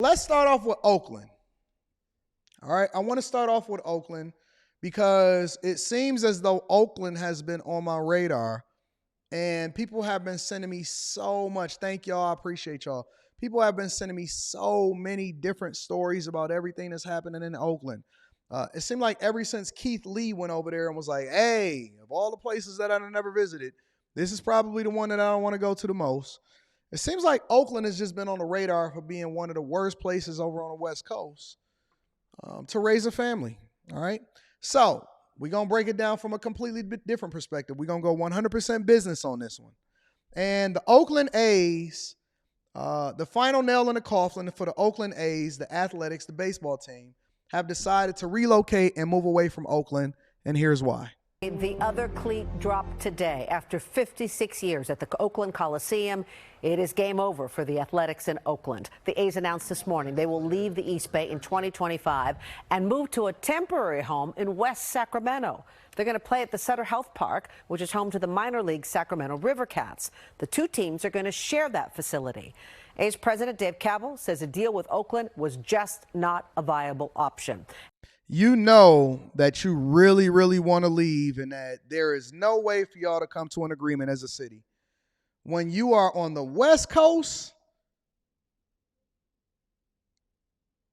Let's start off with Oakland. All right, I want to start off with Oakland because it seems as though Oakland has been on my radar and people have been sending me so much. Thank y'all. I appreciate y'all. People have been sending me so many different stories about everything that's happening in Oakland. It seemed like ever since Keith Lee went over there and was like, hey, of all the places that I've never visited, this is probably the one that I don't want to go to the most. It seems like Oakland has just been on the radar for being one of the worst places over on the West Coast to raise a family. All right. So we're going to break it down from a completely different perspective. We're going to go 100% business on this one. And the Oakland A's, the final nail in the coffin for the Oakland A's, the athletics, the baseball team, have decided to relocate and move away from Oakland. And here's why. The other cleat dropped today. After 56 years at the Oakland Coliseum, it is game over for the Athletics in Oakland. The A's announced this morning they will leave the East Bay in 2025 and move to a temporary home in West Sacramento. They're going to play at the Sutter Health Park, which is home to the minor league Sacramento River Cats. The two teams are going to share that facility. A's president Dave Kaval says a deal with Oakland was just not a viable option. You know that you really, really want to leave and that there is no way for y'all to come to an agreement as a city. When you are on the West Coast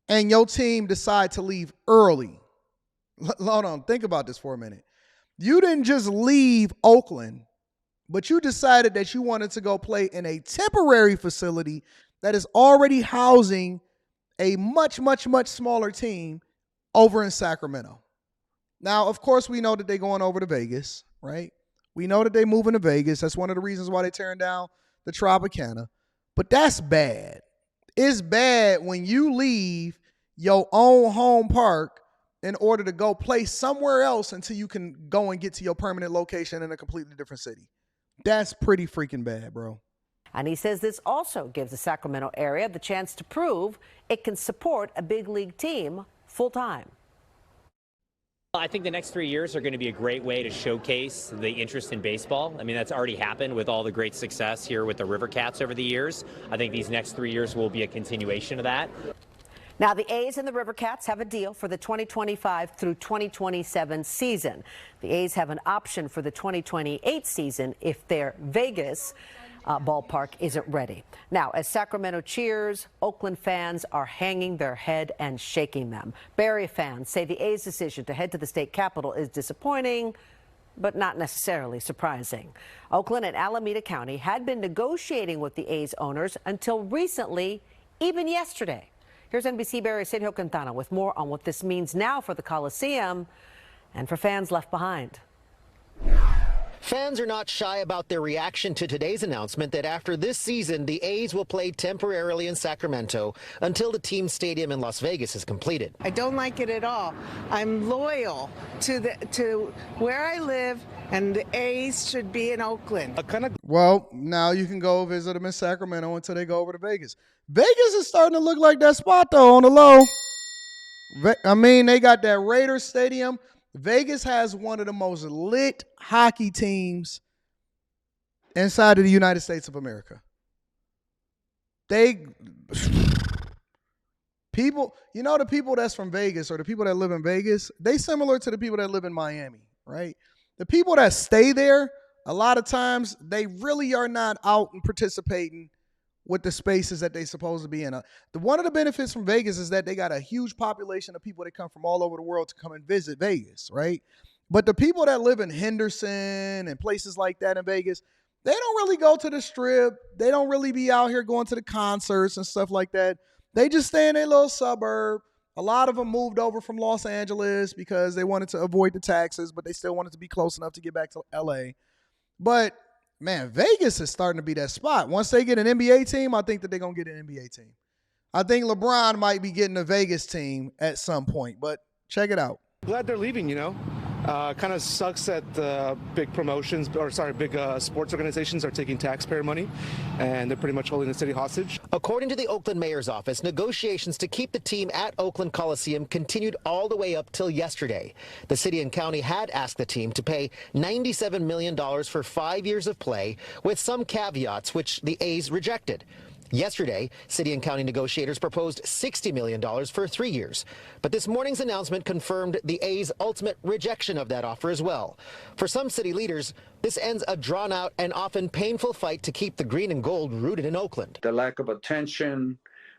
and your team decide to leave early. Hold on, think about this for a minute. You didn't just leave Oakland, but you decided that you wanted to go play in a temporary facility that is already housing a much, much, much smaller team over in Sacramento. Now, of course, we know that they're going over to Vegas, right? We know that they're moving to Vegas. That's one of the reasons why they're tearing down the Tropicana. But that's bad. It's bad when you leave your own home park in order to go play somewhere else until you can go and get to your permanent location in a completely different city. That's pretty freaking bad, bro. And he says this also gives the Sacramento area the chance to prove it can support a big league team full time. I think the next 3 years are going to be a great way to showcase the interest in baseball. I mean, that's already happened with all the great success here with the River Cats over the years. I think these next 3 years will be a continuation of that. Now, the A's and the River Cats have a deal for the 2025 through 2027 season. The A's have an option for the 2028 season if their Vegas ballpark isn't ready. Now, as Sacramento cheers, Oakland fans are hanging their head and shaking them. Barry fans say the A's decision to head to the state capitol is disappointing, but not necessarily surprising. Oakland and Alameda County had been negotiating with the A's owners until recently, even yesterday. Here's NBC Barry's Sergio Quintana with more on what this means now for the Coliseum and for fans left behind. Fans are not shy about their reaction to today's announcement that after this season, the A's will play temporarily in Sacramento until the team stadium in Las Vegas is completed. I don't like it at all. I'm loyal to where I live, and the A's should be in Oakland. Well, now you can go visit them in Sacramento until they go over to Vegas. Vegas is starting to look like that spot, though, on the low. I mean, they got that Raiders Stadium. Vegas has one of the most lit hockey teams inside of the United States of America. People, you know, the people that's from Vegas or the people that live in Vegas, they similar to the people that live in Miami, right? The people that stay there, a lot of times they really are not out and participating with the spaces that they supposed to be in. One of the benefits from Vegas is that they got a huge population of people that come from all over the world to come and visit Vegas, right? But the people that live in Henderson and places like that in Vegas, they don't really go to the Strip. They don't really be out here going to the concerts and stuff like that. They just stay in their little suburb. A lot of them moved over from Los Angeles because they wanted to avoid the taxes, but they still wanted to be close enough to get back to LA. But man, Vegas is starting to be that spot. Once they get an NBA team, I think that they're going to get an NBA team. I think LeBron might be getting a Vegas team at some point, but check it out. Glad they're leaving, you know. Kind of sucks that big promotions, big sports organizations are taking taxpayer money, and they're pretty much holding the city hostage. According to the Oakland mayor's office, negotiations to keep the team at Oakland Coliseum continued all the way up till yesterday. The city and county had asked the team to pay $97 million for 5 years of play, with some caveats which the A's rejected. Yesterday, city and county negotiators proposed $60 million for 3 years. But this morning's announcement confirmed the A's ultimate rejection of that offer as well. For some city leaders, this ends a drawn-out and often painful fight to keep the green and gold rooted in Oakland. The lack of attention,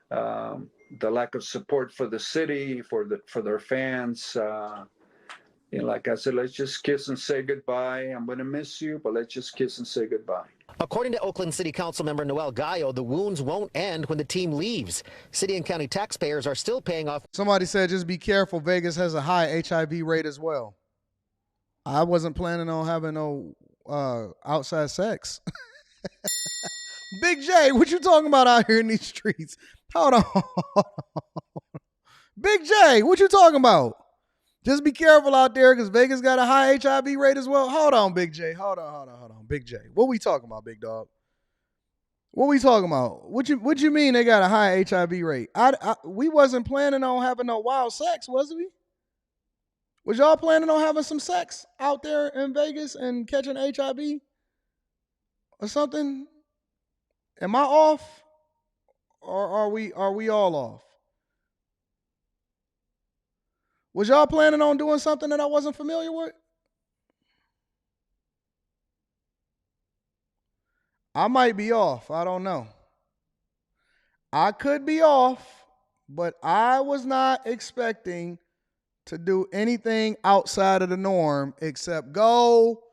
the lack of support for the city, for their fans. Like I said, let's just kiss and say goodbye. I'm going to miss you, but let's just kiss and say goodbye. According to Oakland City Council member Noel Gallo, the wounds won't end when the team leaves. City and county taxpayers are still paying off. Somebody said just be careful. Vegas has a high HIV rate as well. I wasn't planning on having no outside sex. Big J, what you talking about out here in these streets? Hold on. Big J, what you talking about? Just be careful out there because Vegas got a high HIV rate as well. Hold on, Big J. Hold on. Big J. What we talking about, big dog? What we talking about? What you mean they got a high HIV rate? We wasn't planning on having no wild sex, was we? Was y'all planning on having some sex out there in Vegas and catching HIV or something? Am I off? Or are we all off? Was y'all planning on doing something that I wasn't familiar with? I might be off. I don't know. I could be off, but I was not expecting to do anything outside of the norm except go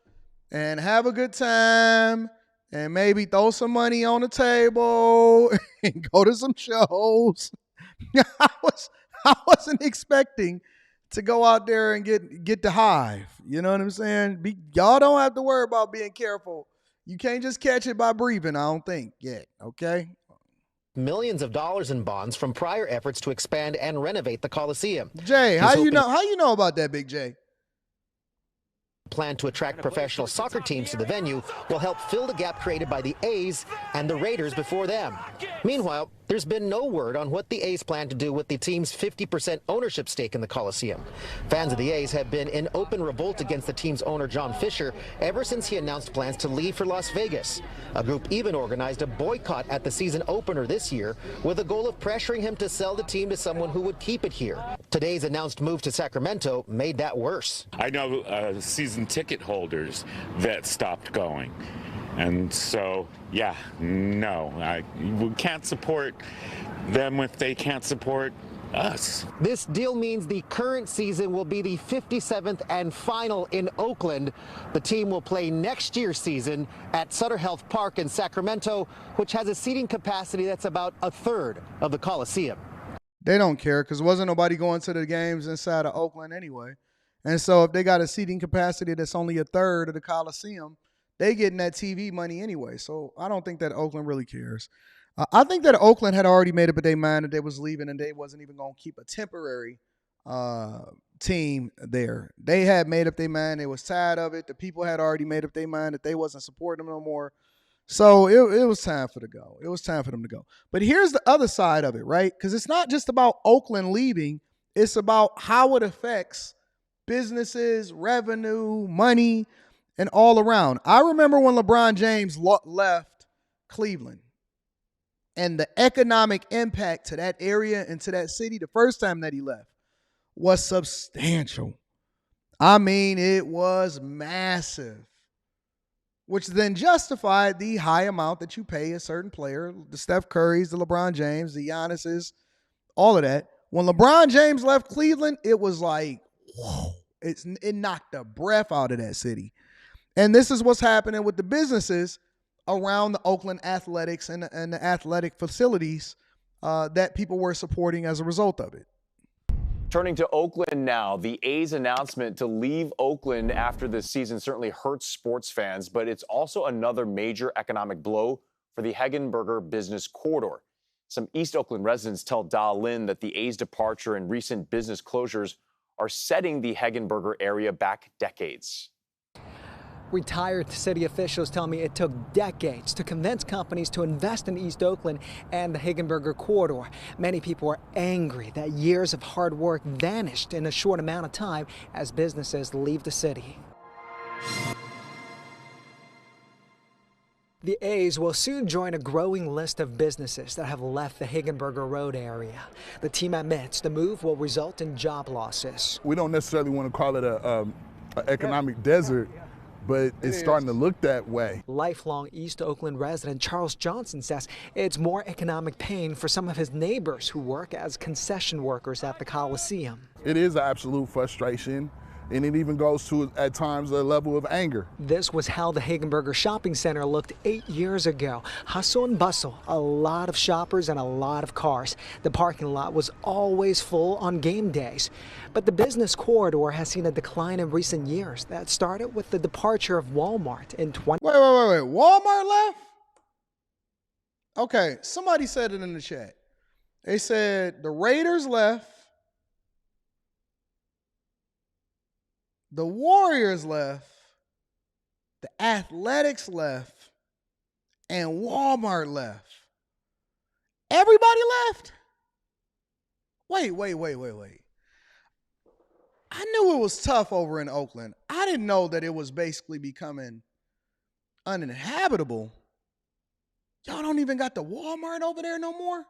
and have a good time and maybe throw some money on the table and go to some shows. I wasn't expecting to go out there and get the hive. You know what I'm saying? Y'all don't have to worry about being careful. You can't just catch it by breathing, I don't think, yet, okay? Millions of dollars in bonds from prior efforts to expand and renovate the Coliseum. Jay, how you know about that, Big J? Plan to attract professional soccer teams to the venue will help fill the gap created by the A's and the Raiders before them. Meanwhile, there's been no word on what the A's plan to do with the team's 50% ownership stake in the Coliseum. Fans of the A's have been in open revolt against the team's owner, John Fisher, ever since he announced plans to leave for Las Vegas. A group even organized a boycott at the season opener this year with the goal of pressuring him to sell the team to someone who would keep it here. Today's announced move to Sacramento made that worse. I know season ticket holders that stopped going. And so, yeah, no, we can't support them if they can't support us. This deal means the current season will be the 57th and final in Oakland. The team will play next year's season at Sutter Health Park in Sacramento, which has a seating capacity that's about a third of the Coliseum. They don't care because wasn't nobody going to the games inside of Oakland anyway. And so if they got a seating capacity that's only a third of the Coliseum, they getting that TV money anyway. So I don't think that Oakland really cares. I think that Oakland had already made up their mind that they was leaving and they wasn't even going to keep a temporary team there. They had made up their mind. They was tired of it. The people had already made up their mind that they wasn't supporting them no more. So it was time for them to go. It was time for them to go. But here's the other side of it, right? Because it's not just about Oakland leaving. It's about how it affects businesses, revenue, money, and all around. I remember when LeBron James left Cleveland and the economic impact to that area and to that city the first time that he left was substantial. I mean, it was massive, which then justified the high amount that you pay a certain player, the Steph Currys, the LeBron James, the Giannis's, all of that. When LeBron James left Cleveland, it was like, whoa, it knocked the breath out of that city. And this is what's happening with the businesses around the Oakland Athletics and the athletic facilities that people were supporting as a result of it. Turning to Oakland now, the A's announcement to leave Oakland after this season certainly hurts sports fans, but it's also another major economic blow for the Hegenberger business corridor. Some East Oakland residents tell Da Lin that the A's departure and recent business closures are setting the Hegenberger area back decades. Retired city officials tell me it took decades to convince companies to invest in East Oakland and the Hegenberger corridor. Many people are angry that years of hard work vanished in a short amount of time as businesses leave the city. The A's will soon join a growing list of businesses that have left the Higginburger Road area. The team admits the move will result in job losses. We don't necessarily want to call it an economic desert, but it's starting to look that way. Lifelong East Oakland resident Charles Johnson says it's more economic pain for some of his neighbors who work as concession workers at the Coliseum. It is an absolute frustration, and it even goes to, at times, a level of anger. This was how the Higginburger Shopping Center looked 8 years ago. Hustle and bustle, a lot of shoppers and a lot of cars. The parking lot was always full on game days. But the business corridor has seen a decline in recent years that started with the departure of Walmart in Wait. Walmart left? Okay, somebody said it in the chat. They said the Raiders left, the Warriors left, the Athletics left, and Walmart left. Everybody left? Wait. I knew it was tough over in Oakland. I didn't know that it was basically becoming uninhabitable. Y'all don't even got the Walmart over there no more?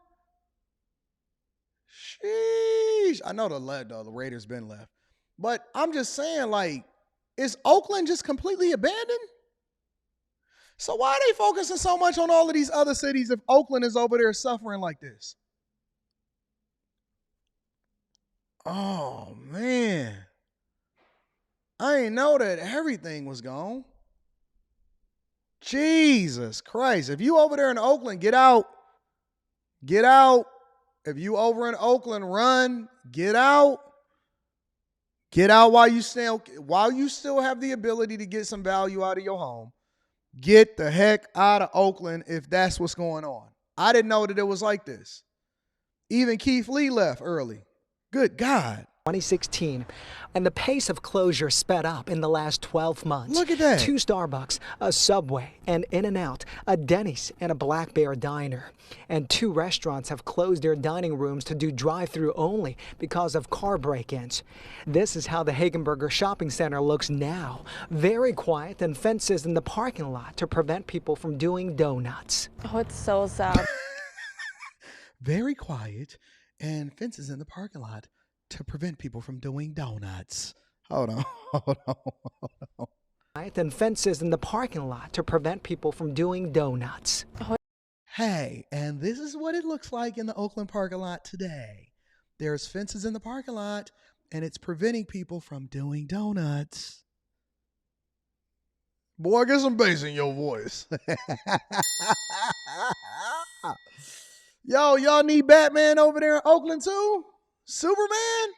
Sheesh. I know the Raiders been left. But I'm just saying, like, is Oakland just completely abandoned? So why are they focusing so much on all of these other cities if Oakland is over there suffering like this? Oh, man. I didn't know that everything was gone. Jesus Christ. If you over there in Oakland, get out. Get out. If you over in Oakland, run. Get out. Get out while you still have the ability to get some value out of your home. Get the heck out of Oakland if that's what's going on. I didn't know that it was like this. Even Keith Lee left early. Good God. 2016, and the pace of closure sped up in the last 12 months. Look at that. 2 Starbucks, a Subway, an In-N-Out, a Denny's, and a Black Bear Diner. And 2 restaurants have closed their dining rooms to do drive-through only because of car break-ins. This is how the Higginburger Shopping Center looks now. Very quiet and fences in the parking lot to prevent people from doing donuts. Oh, it's so sad. Very quiet and fences in the parking lot to prevent people from doing donuts. Hold on. And fences in the parking lot to prevent people from doing donuts. Hey, and this is what it looks like in the Oakland parking lot today. There's fences in the parking lot, and it's preventing people from doing donuts. Boy, get some bass in your voice. Yo, y'all need Batman over there in Oakland too? Superman?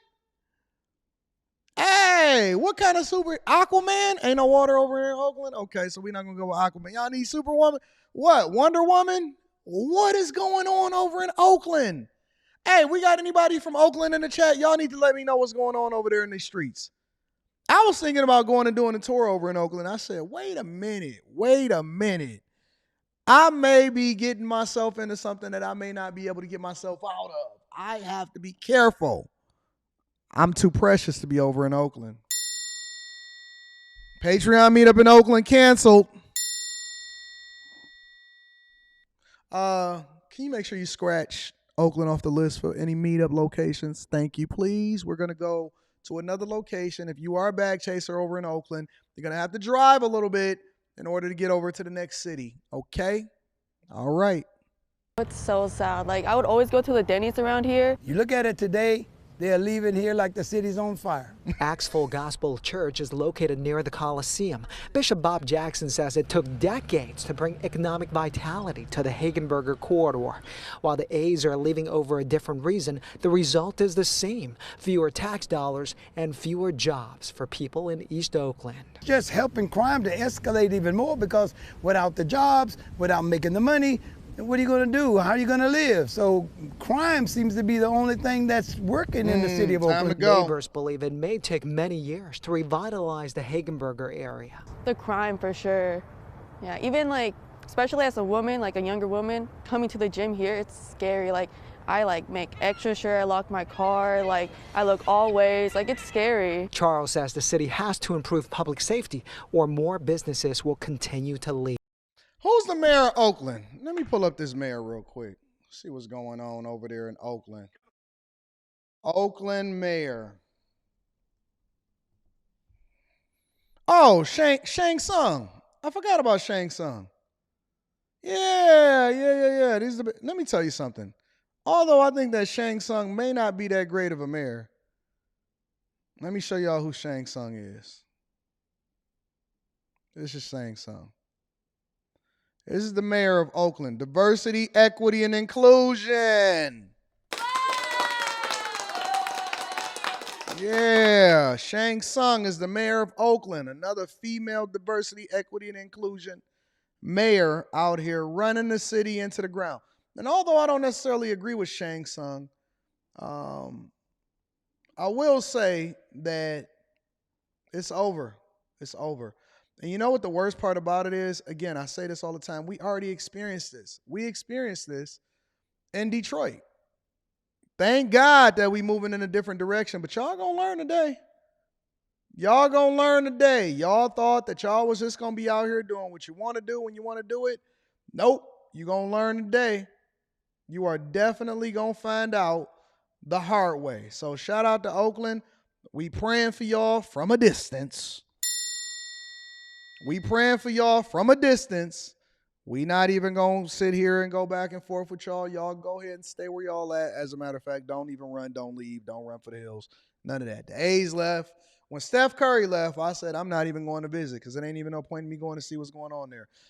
Hey, what kind of Aquaman? Ain't no water over here in Oakland? Okay, so we're not going to go with Aquaman. Y'all need Superwoman? What, Wonder Woman? What is going on over in Oakland? Hey, we got anybody from Oakland in the chat? Y'all need to let me know what's going on over there in these streets. I was thinking about going and doing a tour over in Oakland. I said, wait a minute. I may be getting myself into something that I may not be able to get myself out of. I have to be careful. I'm too precious to be over in Oakland. Patreon meetup in Oakland canceled. Can you make sure you scratch Oakland off the list for any meetup locations? Thank you, please. We're going to go to another location. If you are a bag chaser over in Oakland, you're going to have to drive a little bit in order to get over to the next city. Okay? All right. It's so sad. Like, I would always go to the Denny's around here. You look at it today, they're leaving here like the city's on fire. Axel Gospel Church is located near the Coliseum. Bishop Bob Jackson says it took decades to bring economic vitality to the Higginburger corridor. While the A's are leaving over a different reason, the result is the same: fewer tax dollars and fewer jobs for people in East Oakland. Just helping crime to escalate even more, because without the jobs, without making the money, what are you going to do? How are you going to live? So crime seems to be the only thing that's working in the city of Oakland. Neighbors believe it may take many years to revitalize the Higginburger area. The crime, for sure. Yeah, even like, especially as a woman, like a younger woman, coming to the gym here, it's scary. Like, I make extra sure I lock my car, like I look all ways, like it's scary. Charles says the city has to improve public safety or more businesses will continue to leave. Who's the mayor of Oakland? Let me pull up this mayor real quick. See what's going on over there in Oakland. Oakland mayor. Oh, Shang Tsung. I forgot about Shang Tsung. Yeah. Let me tell you something. Although I think that Shang Tsung may not be that great of a mayor, let me show y'all who Shang Tsung is. This is Shang Tsung. This is the mayor of Oakland. Diversity, equity, and inclusion. Yeah, Shang Tsung is the mayor of Oakland, another female diversity, equity, and inclusion mayor out here running the city into the ground. And although I don't necessarily agree with Shang Tsung, I will say that it's over. It's over. And you know what the worst part about it is? Again, I say this all the time. We already experienced this. We experienced this in Detroit. Thank God that we moving in a different direction, but y'all gonna learn today. Y'all gonna learn today. Y'all thought that y'all was just gonna be out here doing what you want to do when you want to do it. Nope. You gonna learn today. You are definitely gonna find out the hard way. So shout out to Oakland. We praying for y'all from a distance. We praying for y'all from a distance. We not even going to sit here and go back and forth with y'all. Y'all go ahead and stay where y'all at. As a matter of fact, don't even run, don't leave, don't run for the hills. None of that. The A's left. When Steph Curry left, I said, I'm not even going to visit because it ain't even no point in me going to see what's going on there.